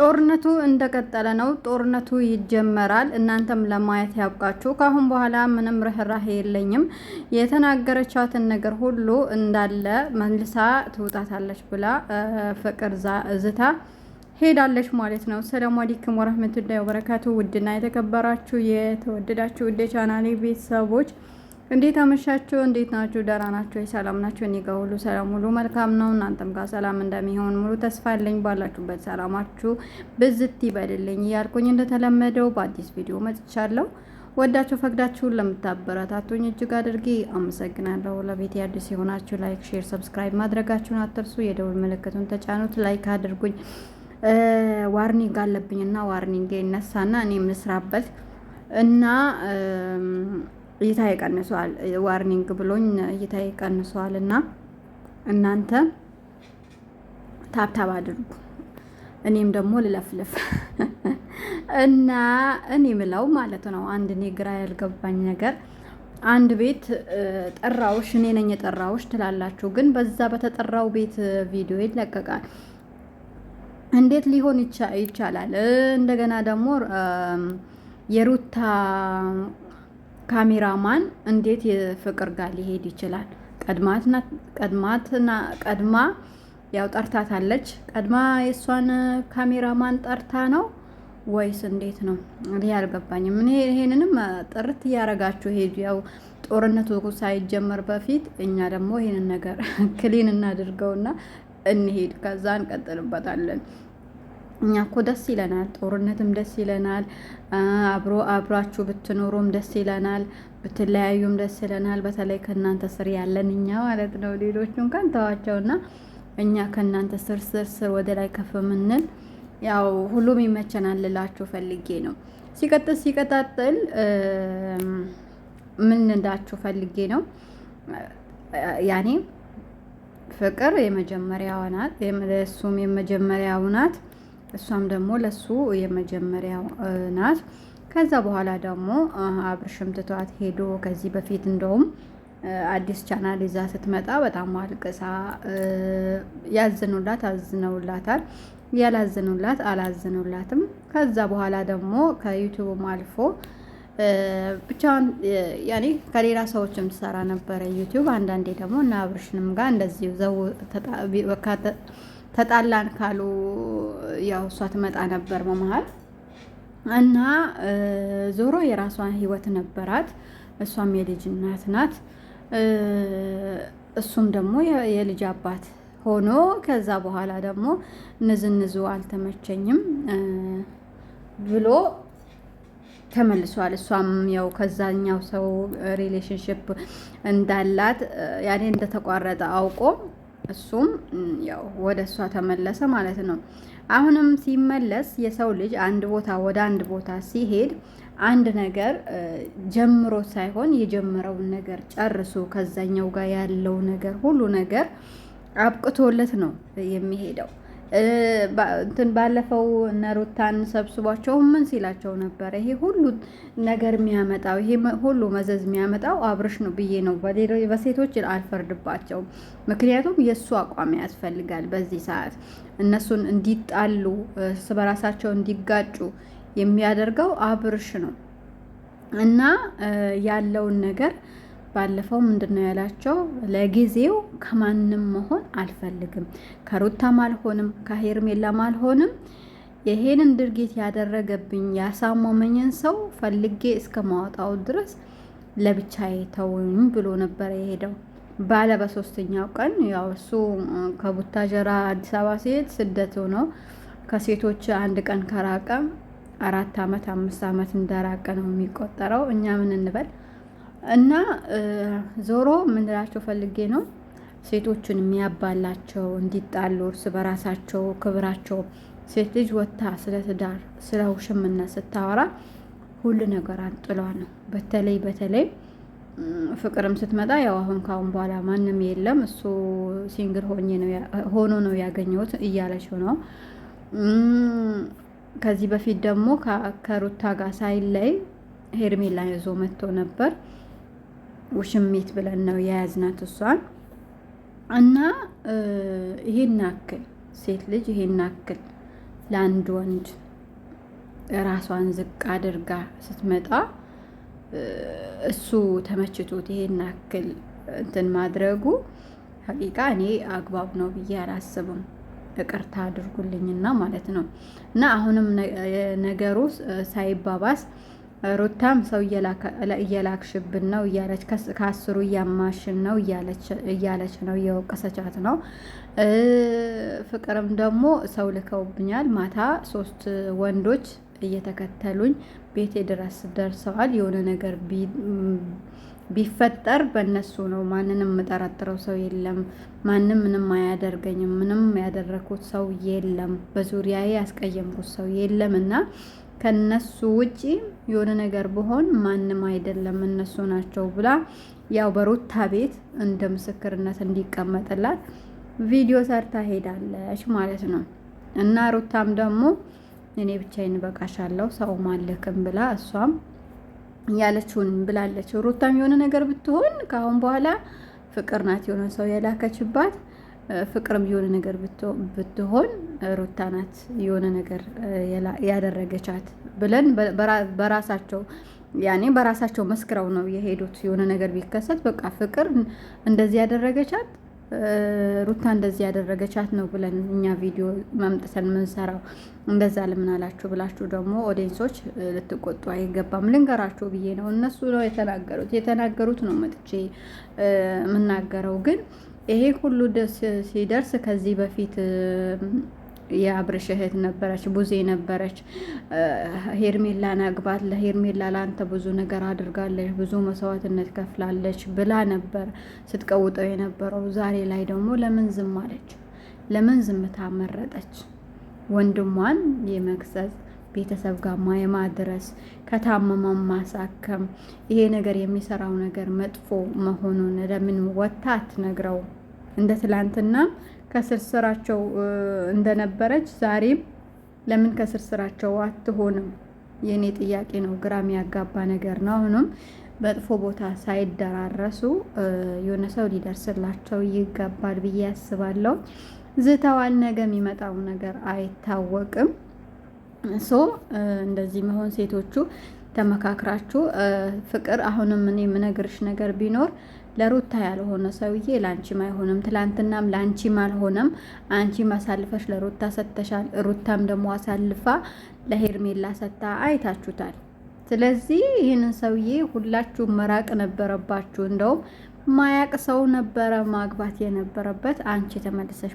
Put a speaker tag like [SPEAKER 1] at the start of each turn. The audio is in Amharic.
[SPEAKER 1] ጦርነቱ እንደቀጠለ ነው። ጦርነቱ ይጀመራል። እናንተም ለማየት ያብቃችሁ። ካሁን በኋላ ምንም ርህራሄ የለኝም። የተናገረቻትን ነገር ሁሉ እንዳለ መልሳ ትውጣታለች ብላ ፍቅር ዝታ ሄዳለች ማለት ነው። ሰላም አለይኩም ወራህመቱላሂ ወበረካቱ። ውድና የተከበራችሁ የተወደዳችሁ ውድ ቻናሌ ቤተሰቦች እንዴት አመሻችሁ? እንዴት ናችሁ? ደህና ናችሁ? ሰላም ናችሁ? እኔ ጋር ሁሉ ሰላም፣ ሁሉ መልካም ነው። እናንተም ጋር ሰላም እንደሚሆን ሙሉ ተስፋ አለኝ። ባላችሁበት ሰላማችሁ ብዝት ይበልልኝ እያልኩኝ እንደተለመደው በአዲስ ቪዲዮ መጥቻለሁ። ወዳችሁ ፈቅዳችሁን ለምታበረታቱኝ እጅግ አድርጌ አመሰግናለሁ። ለቤት አዲስ የሆናችሁ ላይክ፣ ሼር፣ ሰብስክራይብ ማድረጋችሁን አትርሱ። የደውል ምልክቱን ተጫኑት። ላይክ አድርጉኝ። ዋርኒንግ አለብኝና ዋርኒንግ ይነሳና እኔም ልስራበት እና እይታ ይቀንሷል። ዋርኒንግ ብሎኝ እይታ ይቀንሷል እና እናንተ ታብታብ አድርጉ፣ እኔም ደግሞ ልለፍልፍ እና እኔ ምለው ማለት ነው። አንድ እኔ ግራ ያልገባኝ ነገር አንድ ቤት ጠራውሽ፣ እኔ ነኝ የጠራውሽ ትላላችሁ፣ ግን በዛ በተጠራው ቤት ቪዲዮ ይለቀቃል። እንዴት ሊሆን ይቻላል? እንደገና ደግሞ የሩታ ካሜራማን እንዴት የፍቅር ጋር ሊሄድ ይችላል? ቀድማ ያው ጠርታታለች። ቀድማ የእሷን ካሜራማን ጠርታ ነው ወይስ እንዴት ነው? ይሄ አልገባኝም። ይሄንንም ጥርት እያረጋችሁ ሄዱ። ያው ጦርነቱ ሳይጀመር በፊት እኛ ደግሞ ይሄንን ነገር ክሊን እናድርገውና እንሄድ፣ ከዛ እንቀጥልበታለን። እኛ እኮ ደስ ይለናል፣ ጦርነትም ደስ ይለናል፣ አብራችሁ ብትኖሩም ደስ ይለናል፣ ብትለያዩም ደስ ይለናል። በተለይ ከእናንተ ስር ያለን እኛ ማለት ነው። ሌሎቹ እንኳን ተዋቸውና እኛ ከእናንተ ስር ወደ ላይ ከፍ ምንል ያው ሁሉም ይመቸናል ልላችሁ ፈልጌ ነው። ሲቀጣጥል ምን እንዳችሁ ፈልጌ ነው። ያኔ ፍቅር የመጀመሪያው ናት፣ እሱም የመጀመሪያው ናት፣ እሷም ደግሞ ለሱ የመጀመሪያው ናት። ከዛ በኋላ ደግሞ አብርሽም ትቷት ሄዶ ከዚህ በፊት እንደውም አዲስ ቻናል ይዛ ስትመጣ በጣም አልቅሳ ያዝኑላት አዝነውላታል፣ ያላዝኑላት አላዝኑላትም። ከዛ በኋላ ደግሞ ከዩቲዩብም አልፎ ብቻውን ያኔ ከሌላ ሰዎችም ትሰራ ነበረ ዩቲዩብ። አንዳንዴ ደግሞ እና አብርሽንም ጋር እንደዚህ ዘው ተጣላን ካሉ ያው እሷ ትመጣ ነበር በመሀል እና ዞሮ የራሷን ህይወት ነበራት። እሷም የልጅ እናት ናት፣ እሱም ደግሞ የልጅ አባት ሆኖ ከዛ በኋላ ደግሞ ንዝንዙ አልተመቸኝም ብሎ ተመልሷል። እሷም ያው ከዛኛው ሰው ሪሌሽንሽፕ እንዳላት ያኔ እንደተቋረጠ አውቆ እሱም ያው ወደ እሷ ተመለሰ ማለት ነው። አሁንም ሲመለስ የሰው ልጅ አንድ ቦታ ወደ አንድ ቦታ ሲሄድ አንድ ነገር ጀምሮ ሳይሆን የጀመረውን ነገር ጨርሶ ከዛኛው ጋር ያለው ነገር ሁሉ ነገር አብቅቶለት ነው የሚሄደው። እንትን ባለፈው እነ ሩታን ሰብስቧቸው ምን ሲላቸው ነበር? ይሄ ሁሉ ነገር የሚያመጣው ይሄ ሁሉ መዘዝ የሚያመጣው አብርሽ ነው ብዬ ነው። በሴቶች አልፈርድባቸውም። ምክንያቱም የእሱ አቋም ያስፈልጋል። በዚህ ሰዓት እነሱን እንዲጣሉ እርስ በራሳቸው እንዲጋጩ የሚያደርገው አብርሽ ነው እና ያለውን ነገር ባለፈው ምንድነው ያላቸው? ለጊዜው ከማንም መሆን አልፈልግም፣ ከሩታም አልሆንም፣ ከሄርሜላም አልሆንም። ይሄንን ድርጊት ያደረገብኝ ያሳመመኝን ሰው ፈልጌ እስከ ማወጣው ድረስ ለብቻዬ ተውኝ ብሎ ነበር የሄደው። ባለ በሶስተኛው ቀን ያው እሱ ከቡታጀራ አዲስ አበባ ሲሄድ ስደቱ ነው። ከሴቶች አንድ ቀን ከራቀ 4 ዓመት 5 ዓመት እንደራቀ ነው የሚቆጠረው። እኛ ምን እንበል እና ዞሮ ምንላቸው ፈልጌ ነው ሴቶችን የሚያባላቸው እንዲጣሉ እርስ በራሳቸው ክብራቸው። ሴት ልጅ ወጥታ ስለ ትዳር ስለ ውሽምነት ስታወራ ሁሉ ነገር አንጥሏ ነው። በተለይ ፍቅርም ስትመጣ ያው አሁን ካሁን በኋላ ማንም የለም እሱ ሲንግል ሆኖ ነው ያገኘሁት እያለች ነው። ከዚህ በፊት ደግሞ ከሩታ ጋር ሳይለይ ሄርሜላ ይዞ መጥቶ ነበር። ውሽሚት ብለን ነው የያዝናት እሷን እና ይሄን አክል ሴት ልጅ ይሄን አክል ለአንድ ወንድ ራሷን ዝቅ አድርጋ ስትመጣ እሱ ተመችቶት ይሄን ያክል እንትን ማድረጉ ሀቂቃ እኔ አግባብ ነው ብዬ አላስብም። ይቅርታ አድርጉልኝና ማለት ነው። እና አሁንም ነገሩ ሳይባባስ ሩታም ሰው እየላክሽብን ነው እያለች ከአስሩ እያማሽን ነው እያለች ነው፣ እየወቀሰቻት ነው። ፍቅርም ደግሞ ሰው ልከውብኛል፣ ማታ 3 ወንዶች እየተከተሉኝ ቤቴ ድረስ ደርሰዋል። የሆነ ነገር ቢፈጠር በእነሱ ነው። ማንንም የምጠረጥረው ሰው የለም። ማንም ምንም አያደርገኝም። ምንም ያደረኩት ሰው የለም። በዙሪያዬ ያስቀየምኩት ሰው የለም እና ከነሱ ውጪ የሆነ ነገር ብሆን ማንም አይደለም እነሱ ናቸው ብላ ያው በሩታ ቤት እንደ ምስክርነት እንዲቀመጥላት ቪዲዮ ሰርታ ሄዳለች ማለት ነው። እና ሩታም ደግሞ እኔ ብቻዬን በቃሻለሁ ሰው ማለክም ብላ እሷም ያለችውን ብላለች። ሩታም የሆነ ነገር ብትሆን ከአሁን በኋላ ፍቅር ናት የሆነ ሰው የላከችባት። ፍቅርም የሆነ ነገር ብትሆን ሩታ ናት የሆነ ነገር ያደረገቻት ብለን በራሳቸው ያኔ በራሳቸው መስክረው ነው የሄዱት። የሆነ ነገር ቢከሰት በቃ ፍቅር እንደዚህ ያደረገቻት ሩታ እንደዚህ ያደረገቻት ነው ብለን እኛ ቪዲዮ መምጥተን የምንሰራው። እንደዛ ለምን አላችሁ ብላችሁ ደግሞ ኦዲየንሶች ልትቆጡ አይገባም። ልንገራችሁ ብዬ ነው። እነሱ ነው የተናገሩት ነው መጥቼ የምናገረው። ግን ይሄ ሁሉ ሲደርስ ከዚህ በፊት የአብርሽ እህት ነበረች፣ ቡዜ ነበረች። ሄርሜላን አግባት፣ ለሄርሜላ ለአንተ ብዙ ነገር አድርጋለች፣ ብዙ መስዋዕትነት ከፍላለች ብላ ነበር ስትቀውጠው የነበረው። ዛሬ ላይ ደግሞ ለምን ዝም አለች? ለምን ዝምታ መረጠች? ወንድሟን የመክሰስ ቤተሰብ ጋር የማድረስ ከታመመ ማሳከም፣ ይሄ ነገር የሚሰራው ነገር መጥፎ መሆኑን ለምን ወታ አትነግረው? እንደ ትላንትና ከስርስራቸው እንደነበረች ዛሬም ለምን ከስርስራቸው አትሆንም? የኔ ጥያቄ ነው። ግራም ያጋባ ነገር ነው። አሁንም መጥፎ ቦታ ሳይደራረሱ የሆነ ሰው ሊደርስላቸው ይገባል ብዬ አስባለሁ። ዝተዋል። ነገ የሚመጣው ነገር አይታወቅም። እንደዚህ መሆን ሴቶቹ ተመካክራችሁ ፍቅር አሁንም እኔ የምነግርሽ ነገር ቢኖር ለሩታ ያልሆነ ሰውዬ ላንቺም አይሆንም። ትላንትናም ላንቺም አልሆነም። አንቺም አሳልፈሽ ለሩታ ሰጥተሻል። ሩታም ደግሞ አሳልፋ ለሄርሜላ ሰጥታ አይታችሁታል። ስለዚህ ይህንን ሰውዬ ሁላችሁም መራቅ ነበረባችሁ። እንደውም ማያቅ ሰው ነበረ ማግባት የነበረበት። አንቺ ተመልሰሽ